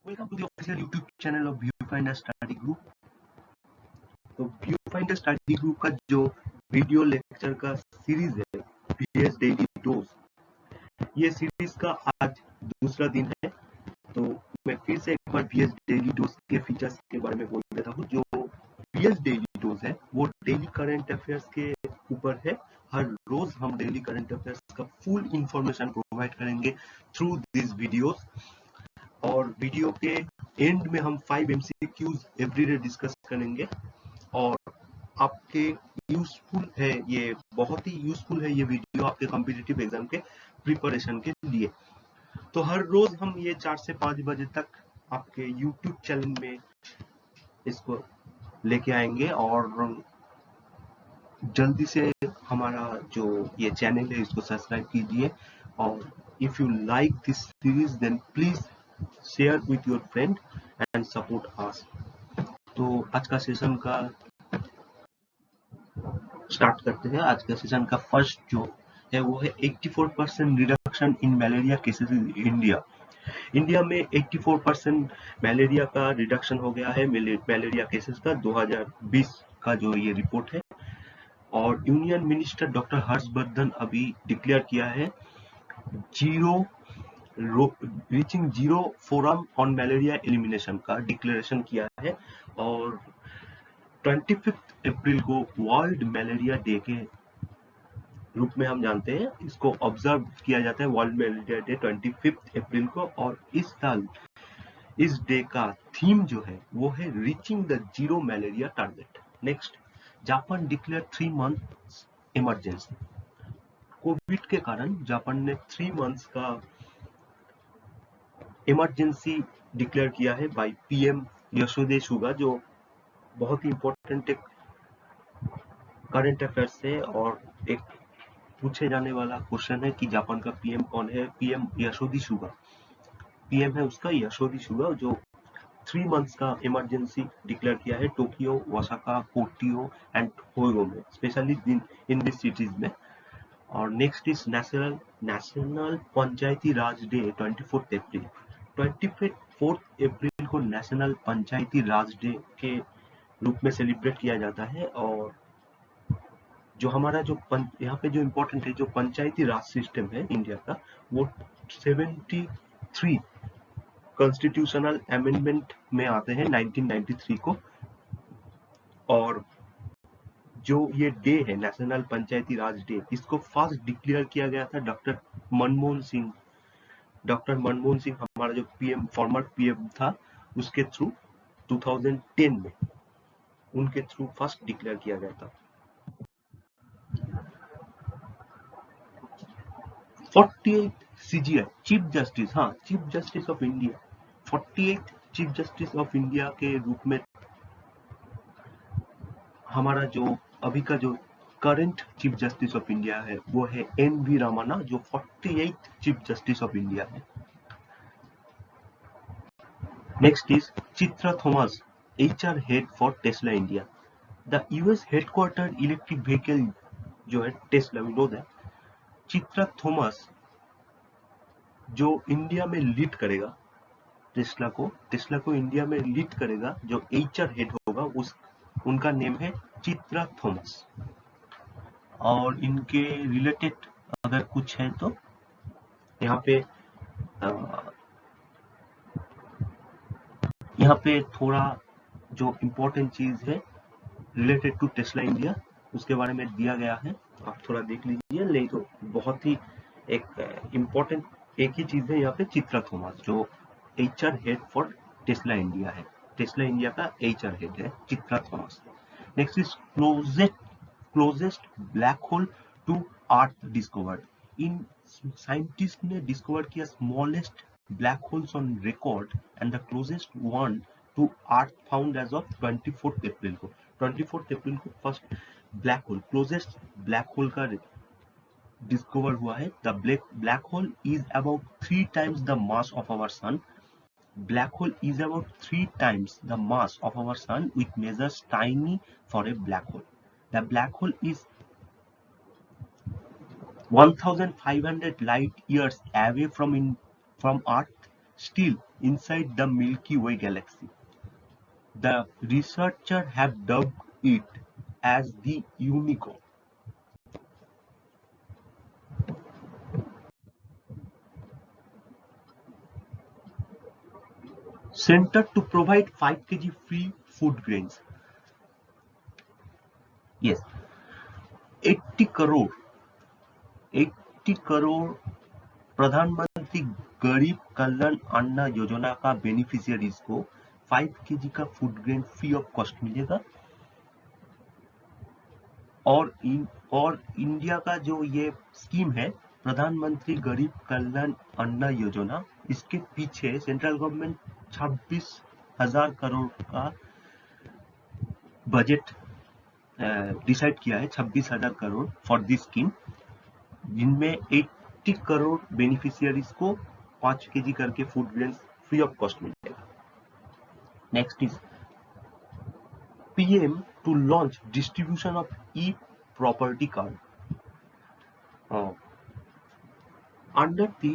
Welcome to the official YouTube channel of Viewfinder Study Group। तो Viewfinder Study Group का जो video lecture का series है VS daily dose, ये series का आज दूसरा दिन है। तो मैं फिर से एक बार VS डेली डोज के फीचर्स के बारे में बोल देता हूँ। जो VS डेली डोज है वो डेली करंट अफेयर्स के ऊपर है। हर रोज हम डेली करंट अफेयर्स का फुल इंफॉर्मेशन प्रोवाइड करेंगे थ्रू दिस वीडियोस। और वीडियो के एंड में हम 5 MCQs एवरीडे डिस्कस करेंगे और आपके यूजफुल है, ये बहुत ही यूजफुल है ये वीडियो आपके कॉम्पिटिटिव एग्जाम के प्रिपरेशन के लिए। तो हर रोज हम ये 4 से 5 बजे तक आपके यूट्यूब चैनल में इसको लेके आएंगे और जल्दी से हमारा जो ये चैनल है इसको सब्सक्राइब कीजिए। और if you like this series then please share with your friend and support us. तो आज का सेशन का स्टार्ट करते हैं। आज का सेशन का फर्स्ट जो है वो है 84% reduction in malaria cases in India. India में 84% मलेरिया का रिडक्शन हो गया है, मलेरिया केसेस का 2020 का जो ये रिपोर्ट है। और यूनियन मिनिस्टर डॉक्टर हर्षवर्धन अभी डिक्लेयर किया है reaching zero forum on malaria elimination का डिक्लेरेशन किया है। और 25 अप्रैल को वर्ल्ड मलेरिया डे के रूप में हम जानते हैं, इसको ऑब्जर्व किया जाता है वर्ल्ड मलेरिया डे 25 अप्रैल को। और इस साल इस डे का थीम जो है वो है reaching the zero malaria target. Next, Japan declare 3 months emergency. Covid के कारण जापान ने 3 मंथ्स का इमरजेंसी डिक्लेयर किया है बाय पीएम यशोदे सुगा, जो बहुत ही इंपॉर्टेंट एक करंट अफेयर्स है और एक पूछे जाने वाला क्वेश्चन है कि जापान का पीएम कौन है। पीएम यशोदी सुगा, पीएम है उसका यशोदी सुगा, जो 3 मंथ्स का इमरजेंसी डिक्लेयर किया है टोक्यो, ओसाका, टोक्यो एंड होयो में, स्पेशली इन दिस सिटीज में। और next is national Panchayati Raj day 24 अप्रैल। 24 अप्रैल को नेशनल पंचायती राज डे के रूप में सेलिब्रेट किया जाता है। और जो हमारा जो यहाँ पे जो इम्पोर्टेंट है, जो पंचायती राज सिस्टम है इंडिया का, वो 73 कॉन्स्टिट्यूशनल अमेंडमेंट में आते हैं 1993 को। और जो ये डे है नेशनल पंचायती राज डे, इसको फर्स्ट डिक्लेयर किया गया था डॉक्टर मनमोहन सिंह। डॉक्टर मनमोहन सिंह हमारा जो पीएम, फॉर्मर पीएम था, उसके थ्रू 2010 में उनके थ्रू फर्स्ट डिक्लेयर किया गया था। 48 CJI चीफ जस्टिस, हाँ chief justice of India, 48 chief justice of India के रूप में हमारा जो अभी का जो current chief justice of India है वो है NV रामाना, जो 48 चीफ जस्टिस ऑफ इंडिया है। Next is Chitra Thomas, HR head for Tesla India. The US headquarter electric vehicle जो है Tesla, we know that. Chitra Thomas जो इंडिया में लीड करेगा टेस्ला को इंडिया में लीड करेगा, जो HR हेड होगा उनका नेम है चित्रा थॉमस। और इनके रिलेटेड अगर कुछ है तो यहाँ पे थोड़ा जो इम्पोर्टेंट चीज है रिलेटेड टू टेस्ला इंडिया, उसके बारे में दिया गया है, आप थोड़ा देख लीजिए। नहीं तो बहुत ही एक इम्पोर्टेंट एक ही चीज है यहाँ पे, चित्रा थॉमस जो HR head for Tesla India है। टेस्ला इंडिया का HR हेड है Chitra Thomas. Next is closest black hole to earth discovered. इन साइंटिस्ट ने डिस्कवर किया smallest black holes on record and the closest one to earth found as of 24th अप्रैल को। 24th अप्रैल को first black hole, closest black whole का discover हुआ है। The black hole is about 3 times the mass of our sun. Black hole is about 3 times the mass of our sun, which measures tiny for a black hole. The black hole is 1500 light years away from Earth. Still, inside the Milky Way galaxy. The researchers have dubbed it as the unicorn. Centered to provide 5 kg free food grains. Yes, 80 crore 80 crore प्रधानमंत्री गरीब कल्याण अन्न योजना का beneficiaries को 5 KG का food grain free of cost मिलेगा। और India का जो ये स्कीम है प्रधानमंत्री गरीब कल्याण अन्न योजना, इसके पीछे सेंट्रल गवर्नमेंट 26,000 करोड़ का बजट डिसाइड किया है, 26,000 करोड़ फॉर दिस स्कीम, जिनमें 80 करोड़ बेनिफिशियरीज को 5 केजी करके food grain free of cost मिलेगा। Next is PM to launch distribution of e-property card. Under the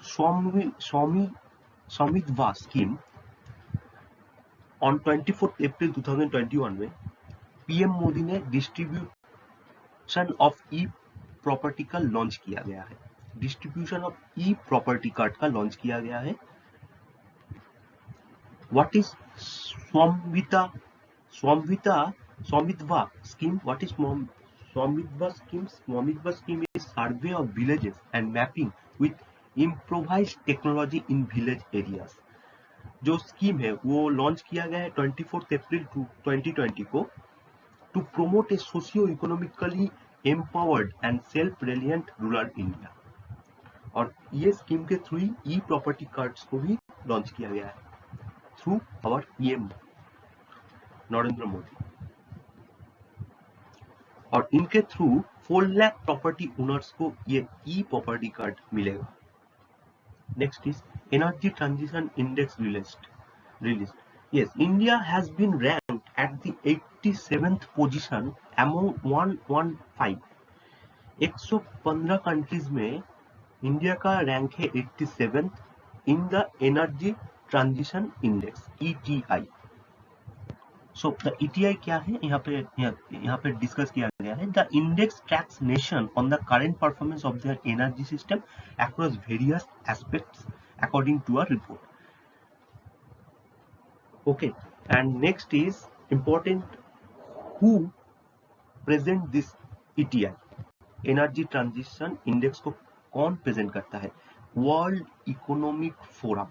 Swamitva scheme on 24th April 2021 में PM मोदी ने distribution of E property का launch किया गया है। Distribution of E property card का launch किया गया है। What is Swamitva scheme? What is Swamitva scheme? Swamitva scheme is survey of villages and mapping with improvised technology in village areas. जो scheme है वो लॉन्च किया गया है 24 अप्रैल 2020 को to promote a socio economically empowered and self reliant rural India. और ये scheme के थ्रू ई प्रॉपर्टी कार्ड्स को भी लॉन्च किया गया है through our PM Narendra Modi. और इनके थ्रू 4 लाख प्रॉपर्टी ओनर्स को ये ई प्रॉपर्टी कार्ड मिलेगा। Next is energy transition index released. Yes, India has been ranked at the 87th position among 115. 115 countries में इंडिया का रैंक है 87th in the energy transition index ETI। So the ETI क्या है, यहाँ पे discuss किया गया है। The index tracks nation on the current performance of their energy system across various aspects according to a report. Okay, and next is important, who present this ETI energy transition index को कौन present करता है? World economic forum.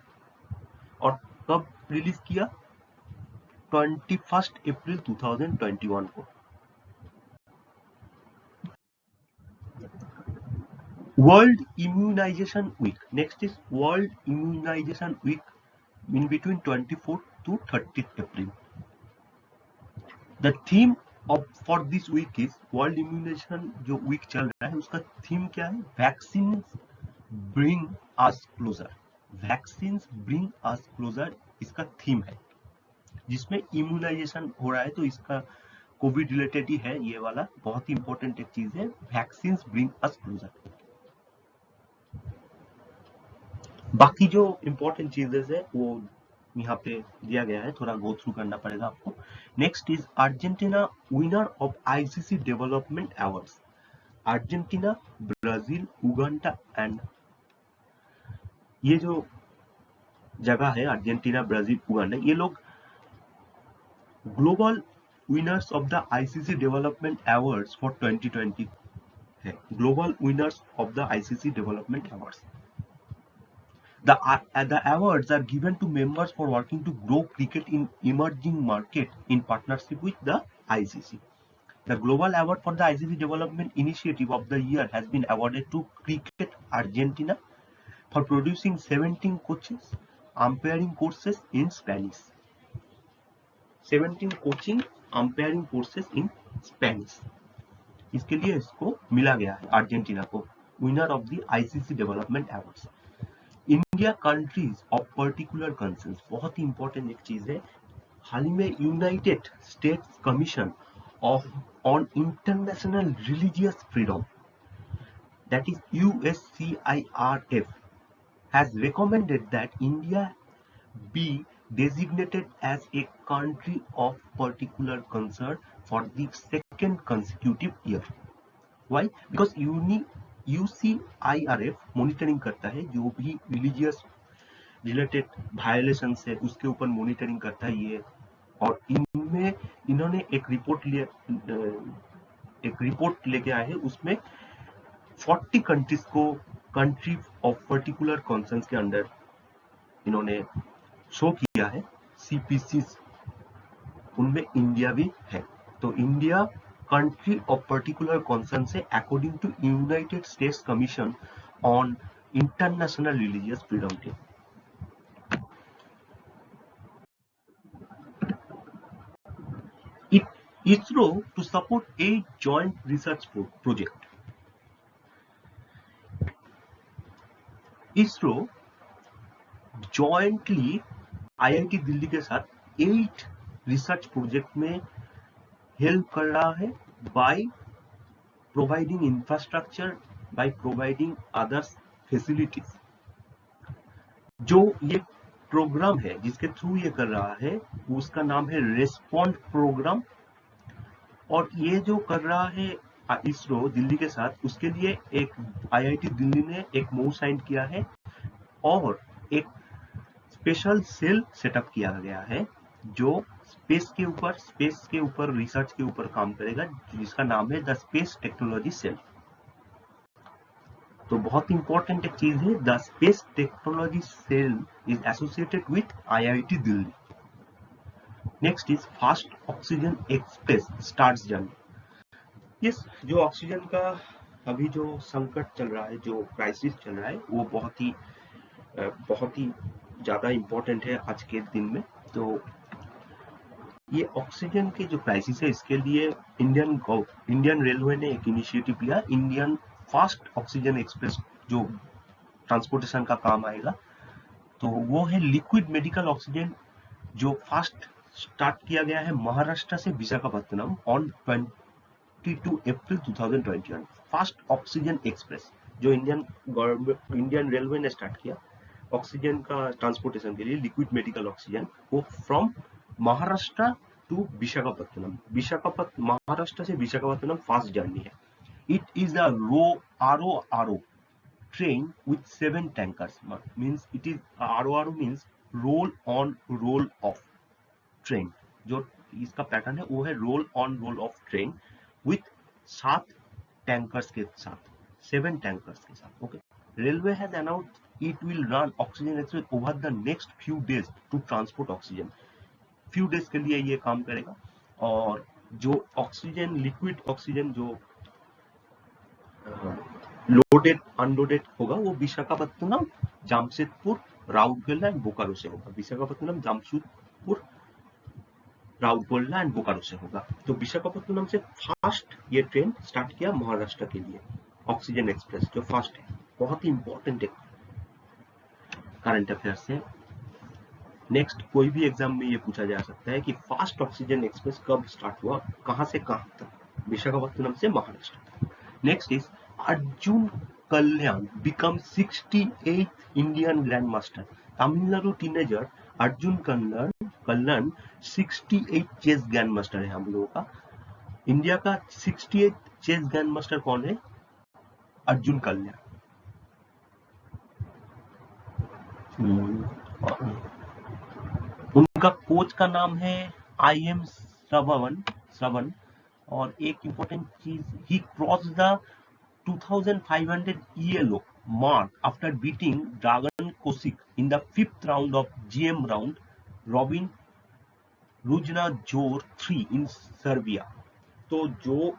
और कब release किया? 21 April 2021 को। World immunization week. Next is world immunization week in between 24 to 30 April. The theme of for this week is world immunization जो week चल रहा है उसका थीम क्या है? Vaccine bring us closer. Vaccine bring us closer इसका theme है, जिसमें इम्यूनाइजेशन हो रहा है, तो इसका कोविड रिलेटेड ही है ये वाला, बहुत ही इंपॉर्टेंट एक चीज है, वैक्सीन ब्रिंग अस क्लोजर। बाकी जो इंपॉर्टेंट चीजेस है वो यहाँ पे दिया गया है, थोड़ा गो थ्रू करना पड़ेगा आपको। Next is Argentina winner of ICC development awards. Argentina, Brazil, Uganda and ये जो जगह है अर्जेंटीना, ब्राजील, उगांडा, ये लोग global winners of the ICC development awards for 2020 है। Global winners of the ICC development awards. The awards are given to members for working to grow cricket in emerging market in partnership with the ICC. The global award for the ICC development initiative of the year has been awarded to Cricket Argentina for producing 17 coaches umpiring courses in Spanish. 17 coaching umpiring courses in Spanish. इसके लिए इसको मिला गया है Argentina को winner of the ICC development awards. India countries of particular concern, बहुत ही important एक चीज है, हाल ही में United States Commission on International Religious freedom, that is USCIRF, has recommended that India be designated as a country of particular concern for the second consecutive year. Why? Because UCIRF monitoring करता है जो भी religious related violation है उसके ऊपर monitoring करता है ये, और इनमें इन्होंने एक रिपोर्ट लेके आए हैं, उसमें 40 कंट्रीज को कंट्री ऑफ पर्टिकुलर कंसर्न्स के अंदर इन्होंने शो किया है सीपीसीज, उनमें इंडिया भी है। तो India country of particular concern से according to United States Commission on International Religious Freedom day. ISRO to support 8 joint research project. ISRO jointly IIT Delhi के साथ 8 रिसर्च प्रोजेक्ट में हेल्प कर रहा है by providing infrastructure, by providing others facilities. जो ये programme है जिसके थ्रू ये कर रहा है उसका नाम है रेस्पॉन्ड प्रोग्राम, और ये जो कर रहा है इसरो दिल्ली के साथ, उसके लिए एक आईआईटी दिल्ली ने एक MOU साइन किया है और एक स्पेशल सेल सेटअप किया गया है जो स्पेस के ऊपर रिसर्च के ऊपर काम करेगा, जिसका नाम है द स्पेस टेक्नोलॉजी सेल। तो बहुत इंपॉर्टेंट एक चीज है, the space technology cell is associated with IIT Delhi. Next is fast oxygen express starts journey. Yes, जो ऑक्सीजन का अभी जो संकट चल रहा है, जो क्राइसिस चल रहा है, वो बहुत ही ज्यादा इम्पोर्टेंट है आज के दिन में। तो ये ऑक्सीजन के जो क्राइसिस है, इसके लिए इंडियन रेलवे ने एक इनिशिएटिव लिया, इंडियन फास्ट ऑक्सीजन एक्सप्रेस, जो ट्रांसपोर्टेशन का काम आएगा। तो वो है लिक्विड मेडिकल ऑक्सीजन, जो फास्ट स्टार्ट किया गया है महाराष्ट्र से Visakhapatnam on 22 April 2021। Fast oxygen express जो इंडियन रेलवे ने स्टार्ट किया ऑक्सीजन का ट्रांसपोर्टेशन के लिए, लिक्विड मेडिकल ऑक्सीजन, वो फ्रॉम महाराष्ट्र टू विशाखापत्तनम, महाराष्ट्र से विशाखापत्तनम फास्ट जर्नी है। It is a RORO train with 7 tankers, means it is RORO means roll on roll off train। जो इसका पैटर्न है वो है roll on roll off train with 7 tankers के साथ, 7 टैंकर्स के साथ। Okay, railway has announced it will run oxygen express over the next few days to transport oxygen. Few days के लिए ये काम करेगा, और जो ऑक्सीजन लिक्विड ऑक्सीजन जो लोडेड अनलोडेड होगा वो विशाखापत्तनम, जामशेदपुर, राउरकेला एंड बोकारो से होगा। विशाखापत्तनम, जामशेदपुर, राउरकेला एंड बोकारो से होगा। तो विशाखापत्तनम से फास्ट ये ट्रेन स्टार्ट किया महाराष्ट्र के लिए, ऑक्सीजन एक्सप्रेस जो फास्ट है। बहुत ही इंपॉर्टेंट करंट अफेयर से नेक्स्ट कोई भी एग्जाम में ये पूछा जा सकता है कि फास्ट ऑक्सीजन एक्सप्रेस कब स्टार्ट हुआ, कहां से कहां तक, विशाखापत्तनम से Maharashtra. Next is Arjun Kalyan become 68th Indian grand master. Tamil Nadu teenager Arjun Kalyan 68 chess grand master है हम लोगों का। इंडिया का 68 चेस ग्रैंड मास्टर कौन है? अर्जुन कल्याण। उनका कोच का नाम है IM श्रवण। और एक इंपॉर्टेंट चीज, ही cross the 2500 ELO mark after beating Dragan Kosic in the 5th round of GM round Robin Ružna-Jor 3 in Serbia। तो जो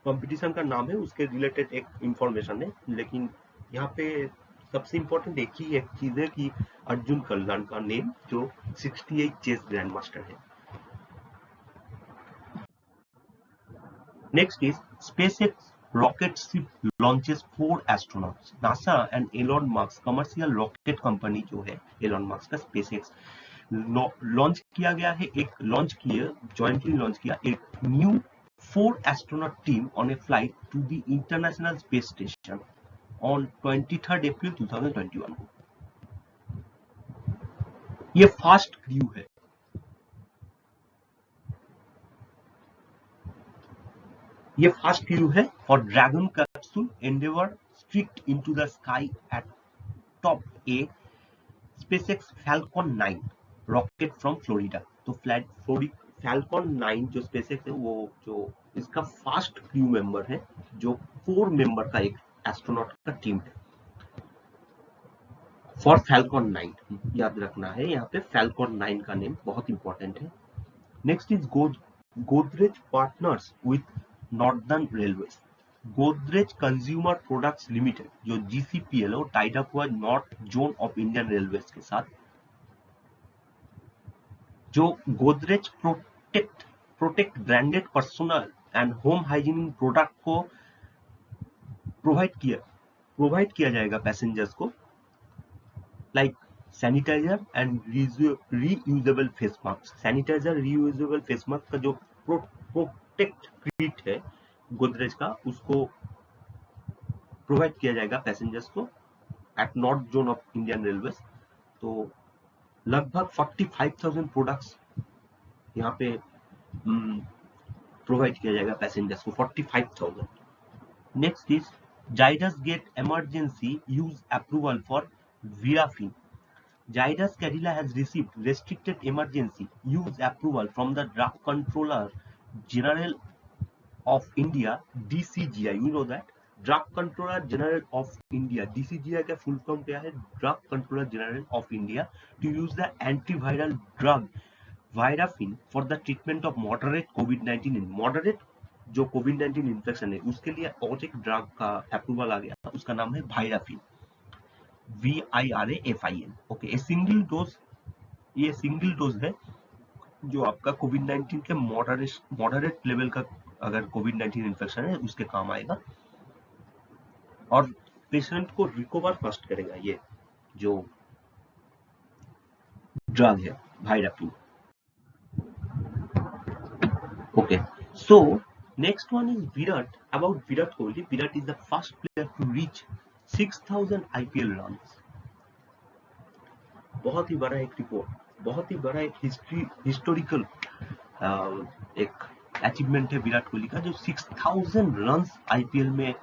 कंपटीशन का नाम है उसके रिलेटेड एक इंफॉर्मेशन है, लेकिन यहाँ पे सबसे इम्पोर्टेंट एक चीज है कि अर्जुन कल्याण का नेम जो 68 चेस ग्रैंड मास्टर है। Next is SpaceX rocket ship launches 4 astronauts। NASA and Elon Musk commercial rocket company जो है एलॉन मस्क का SpaceX लॉन्च किया गया है, जॉइंटली लॉन्च किया एक new 4 astronaut team on a flight to the International Space Station on 23rd April 2021। ये fast crew है। ये फास्ट क्रू है for dragon capsule Endeavour strict into the sky eight top A SpaceX Falcon 9 rocket from Florida. तो Falcon 9 जो SpaceX है वो जो इसका फास्ट क्रू मेंबर है, जो 4 मेंबर का एक एस्ट्रोनॉट का टीम है फॉर Falcon 9। याद रखना है यहाँ पे Falcon 9 का नेम बहुत इंपॉर्टेंट है। Next is Godrej partners with northern railways. Godrej consumer products limited जो GCPL है, टाइड अप हुआ north zone of Indian railways के साथ। जो Godrej protect branded personal and home hygienic product को प्रोवाइड किया जाएगा पैसेंजर्स को, like sanitizer and reusable face mask. Sanitizer reusable face mask का जो प्रोटेक्ट किट है गोदरेज का, उसको प्रोवाइड किया जाएगा पैसेंजर्स को at north zone of Indian railways. तो लगभग 45,000 प्रोडक्ट्स यहाँ पे प्रोवाइड किया जाएगा पैसेंजर्स को, 45,000। Next is Zydus get emergency use approval for Virafin. Zydus Cadila has received restricted emergency use approval from the Drug Controller General of India (DCGI). You know that Drug Controller General of India (DCGI) का full form क्या है? Drug Controller General of India to use the antiviral drug Virafin for the treatment of moderate COVID-19 in moderate जो COVID-19 infection है उसके लिए और एक drug का अप्रूवल आ गया, उसका नाम है वायराफिन, VIRAFIN। ओके, ये सिंगल डोज है जो आपका कोविड-19 के मॉडरेट लेवल का अगर कोविड-19 इन्फेक्शन है उसके काम आएगा और पेशेंट को रिकवर फास्ट करेगा ये जो ड्रग है Virafin. Okay, so next one is Virat. About Virat Kohli, Virat is the first player to reach 6,000 IPL runs. बहुत ही बड़ा एक रिपोर्ट, बहुत ही बड़ा एक हिस्टोरिकल एक अचीवमेंट है विराट कोहली का, जो 6,000 रन्स IPL में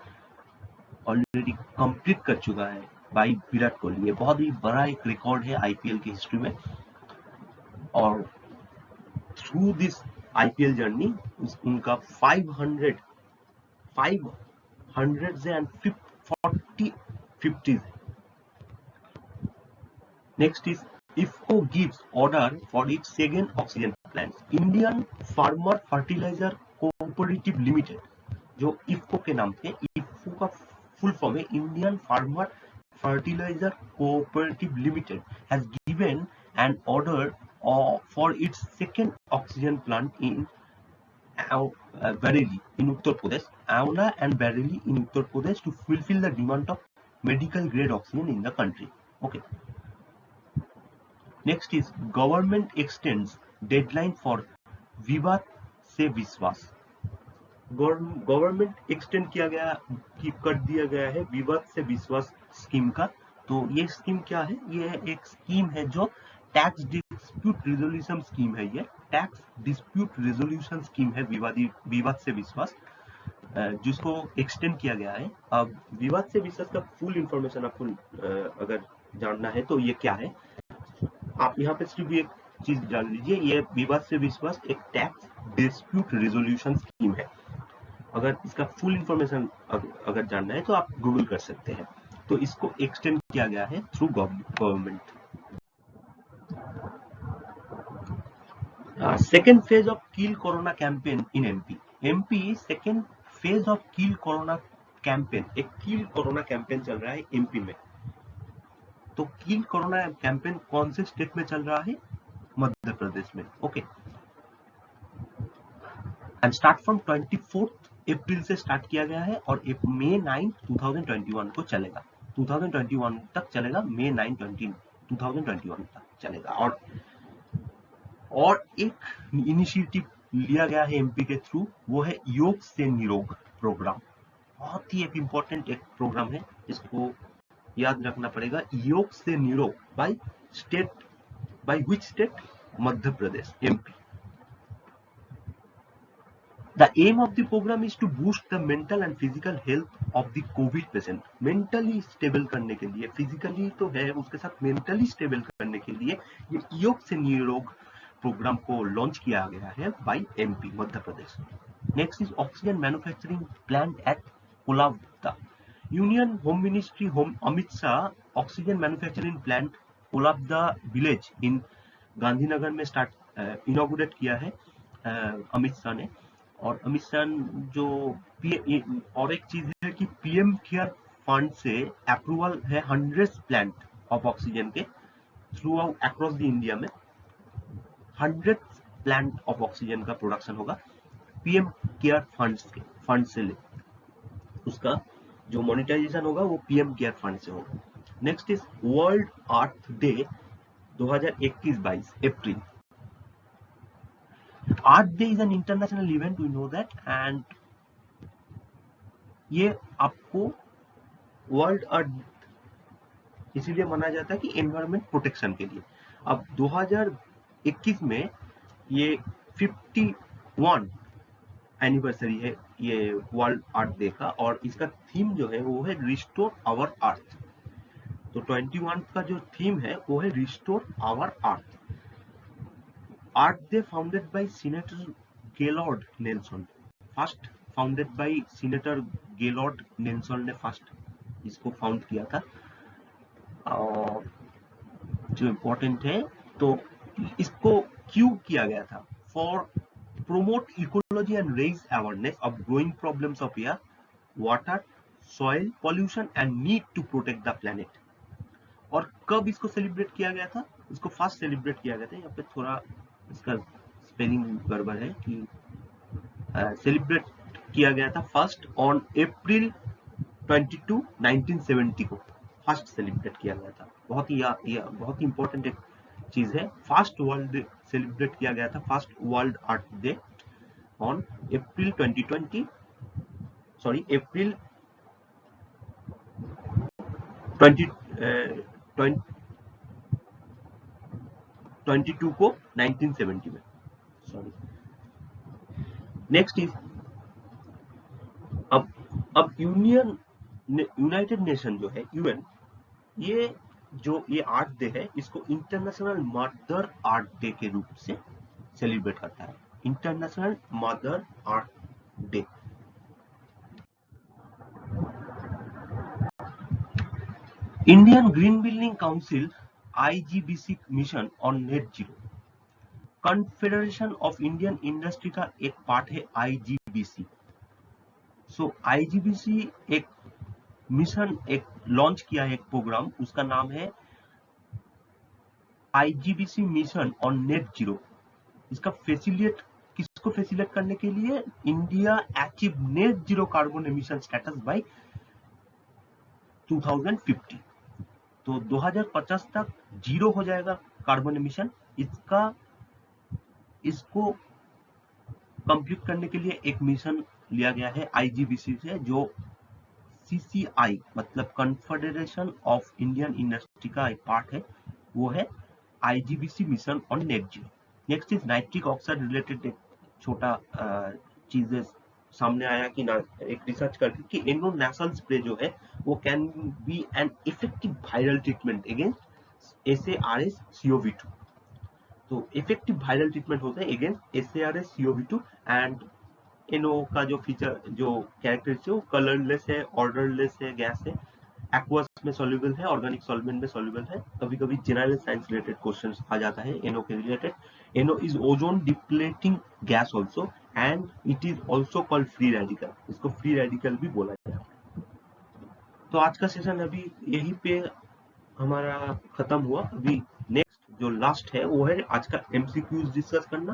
ऑलरेडी कंप्लीट कर चुका है बाय विराट कोहली। ये बहुत ही बड़ा एक रिकॉर्ड है IPL की हिस्ट्री में। और थ्रू दिस IPL जर्नी उनका 540 50s। Next is IFFCO gives order for its second oxygen plant. Indian Farmer Fertilizer Cooperative Limited, जो IFFCO के नाम से, IFFCO का फुल फॉर्म है Indian farmer fertiliser cooperative limited, has given an order for its second oxygen plant in Bareilly in Uttar Pradesh, Auna and Bareilly in Uttar Pradesh to fulfill the demand of medical grade oxygen in the country. Okay. Next is government extends deadline for विवाद से विश्वास। Government extend कर दिया गया है विवाद से विश्वास स्कीम का। तो ये स्कीम क्या है? ये एक स्कीम है जो टैक्स डिस्प्यूट रिजोल्यूशन स्कीम है। ये टैक्स डिस्प्यूट रिजोल्यूशन स्कीम है विवाद से विश्वास, जिसको एक्सटेंड किया गया है। अब विवाद से विश्वास का फुल इंफॉर्मेशन आपको अगर जानना है तो ये क्या है, आप यहाँ पे सिर्फ एक चीज जान लीजिए, ये विवाद से विश्वास एक टैक्स डिस्प्यूट रिजोल्यूशन स्कीम है। अगर इसका फुल इंफॉर्मेशन अगर जानना है तो आप गूगल कर सकते हैं। तो इसको एक्सटेंड किया गया है through government. Second phase of kill corona campaign in MP second phase of kill corona campaign, एक किल कोरोना कैंपेन चल रहा है एमपी में। तो किल कोरोना कैंपेन कौन से स्टेट में चल रहा है? मध्य प्रदेश में। ओके, एंड स्टार्ट फ्रॉम 24 अप्रैल से स्टार्ट किया गया है और May 9, 2021 को चलेगा। 2021 तक चलेगा, May 9, 2021 तक चलेगा। और एक इनिशिएटिव लिया गया है एमपी के थ्रू, वो है योग से निरोग प्रोग्राम। बहुत ही एक इम्पोर्टेंट एक प्रोग्राम है, इसको याद रखना पड़ेगा। योग से निरोग bye by which state? Madhya Pradesh, MP. The aim of the program is to boost the mental and physical health of the COVID patient. Mentally stable करने के लिए, physically तो है, उसके साथ mentally stable करने के लिए ये योग से निरोग प्रोग्राम को लॉन्च किया गया है by MP Madhya Pradesh. Next is oxygen manufacturing plant at Kolabda. Union Home Ministry Amit Shah oxygen manufacturing plant Kolabda village in Gandhinagar में इनॉग्रेट किया है अमित शाह ने. और अमित शाह जो और एक चीज है कि पीएम केयर फंड से अप्रूवल है 100 प्लांट ऑफ ऑक्सीजन के थ्रू अक्रॉस द इंडिया में 100 प्लांट ऑफ ऑक्सीजन का प्रोडक्शन होगा पीएम केयर फंड से ले. उसका जो मोनेटाइजेशन होगा वो पीएम केयर फंड से होगा. Next is world earth day 2021-22 April. Earth Day is an international event, we know that, and ये आपको वर्ल्ड अर्थ इसीलिए मनाया जाता है कि एनवायरमेंट प्रोटेक्शन के लिए. अब 2021 में ये 51 एनिवर्सरी है ये वर्ल्ड अर्थ डे का, और इसका थीम जो है वो है रिस्टोर आवर अर्थ. तो 21 का जो थीम है वो है restore our earth. Earth Day founded by Senator Gaylord Nelson. First founded by Senator Gaylord Nelson ने फर्स्ट इसको फाउंड किया था. और जो इम्पोर्टेंट है तो इसको क्यों किया गया था? For promote ecology and raise awareness of growing problems of air, water, soil pollution and need to protect the planet. और कब इसको सेलिब्रेट किया गया था? इसको फर्स्ट सेलिब्रेट किया गया था, यहाँ पे थोड़ा इसका स्पेलिंग गड़बड़ है कि सेलिब्रेट किया गया था फर्स्ट ऑन अप्रैल 22, 1970 को फर्स्ट सेलिब्रेट किया गया था. बहुत ही इंपॉर्टेंट एक चीज है. फर्स्ट वर्ल्ड सेलिब्रेट किया गया था first world earth day on April 2020 अप्रैल 22 को 1970 में. सॉरी. नेक्स्ट इज अब यूनाइटेड नेशन जो है यूएन, ये अर्थ डे है इसको इंटरनेशनल मदर अर्थ डे के रूप से सेलिब्रेट करता है. International mother earth day. Indian green building council IGBC mission on net zero. Confederation of Indian industry का एक पार्ट है IGBC. सो IGBC एक मिशन एक लॉन्च किया है एक प्रोग्राम, उसका नाम है IGBC mission on net zero. इसका किसको फैसिलिटेट करने के लिए? India achieve net zero carbon emission status bye 2050. तो 2050 तक जीरो हो जाएगा कार्बन एमिशन. इसको कंप्लीट करने के लिए एक मिशन लिया गया है IGBC से, जो CCI मतलब कॉन्फेडरेशन ऑफ इंडियन इंडस्ट्री का एक पार्ट है, वो है IGBC mission on net zero. Next is nitric oxide related एक छोटा चीजें सामने आया कि एक रिसर्च करके कि एनो नेशनल स्प्रे जो है वो can be an effective viral treatment against SARS CoV-2. तो इफेक्टिव वायरल ट्रीटमेंट होता है अगेंस्ट SARS CoV-2. एंड एनो का जो फीचर जो कैरेक्टरिस्टिक है वो कलरलेस है, ऑर्डरलेस है, गैस है, एक्वस में सॉल्युबल है, ऑर्गेनिक सॉल्वेंट में सॉल्युबल है. कभी कभी जनरल साइंस रिलेटेड क्वेश्चंस आ जाता है एनो के रिलेटेड. N O is ozone depleting gas also and it is also called free radical. इसको फ्री रेडिकल भी बोला जाता है. तो आज का सेशन अभी यहीं पे हमारा खत्म हुआ. अभी नेक्स्ट जो लास्ट है वो है आज का MCQs डिस्कस करना.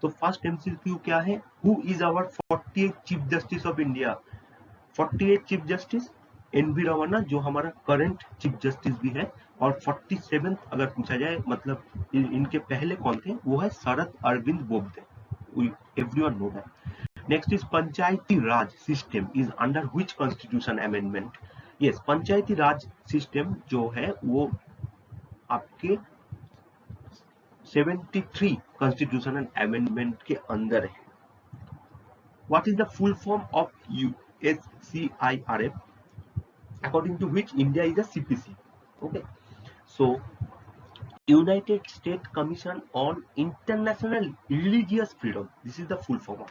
तो फर्स्ट MCQ क्या है? Who is our 48 chief justice of India? 48 chief justice NV Ramana जो हमारा करंट चीफ जस्टिस भी है, और 47 अगर पूछा जाए मतलब इनके पहले कौन थे, वो है Sharad Arvind Bobde. Everyone know that. Next is panchayati raj system is under which constitution amendment? Yes, panchayati raj system जो है वो आपके 73 कॉन्स्टिट्यूशनल अमेंडमेंट के अंदर है। What is the full form of USCIRF, according to which India is a CPC? Okay, so United States Commission on International Religious Freedom, this is the full form of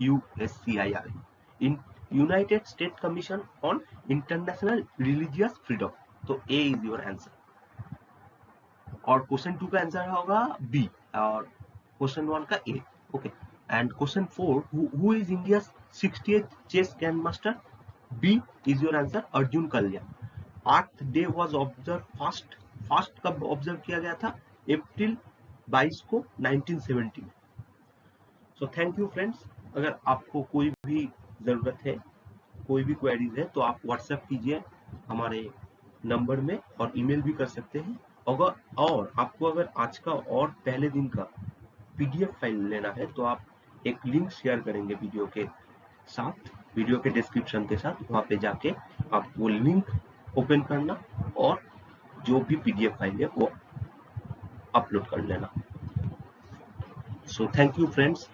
USCIRF, in United States Commission on International Religious Freedom। तो A is your answer, और question 2 का answer होगा B और question 1 का A। Okay, and question 4, who is India 68th chess grand master? B is your answer, Arjun Kalyan. Earth Day was observe first कब observe किया गया था? अप्रैल 22 को 1970 में। So thank you friends. अगर आपको कोई भी जरूरत है, कोई भी क्वेरीज है, तो आप व्हाट्सएप कीजिए हमारे नंबर में, और ईमेल भी कर सकते हैं। और आपको अगर आज का और पहले दिन का PDF फाइल लेना है, तो आप एक लिंक शेयर करेंगे वीडियो के साथ, वीडियो के डिस्क्रिप्शन के साथ। वहां पे जाके आप वो लिंक ओपन करना और जो भी PDF फाइल है वो अपलोड कर लेना। सो थैंक यू फ्रेंड्स।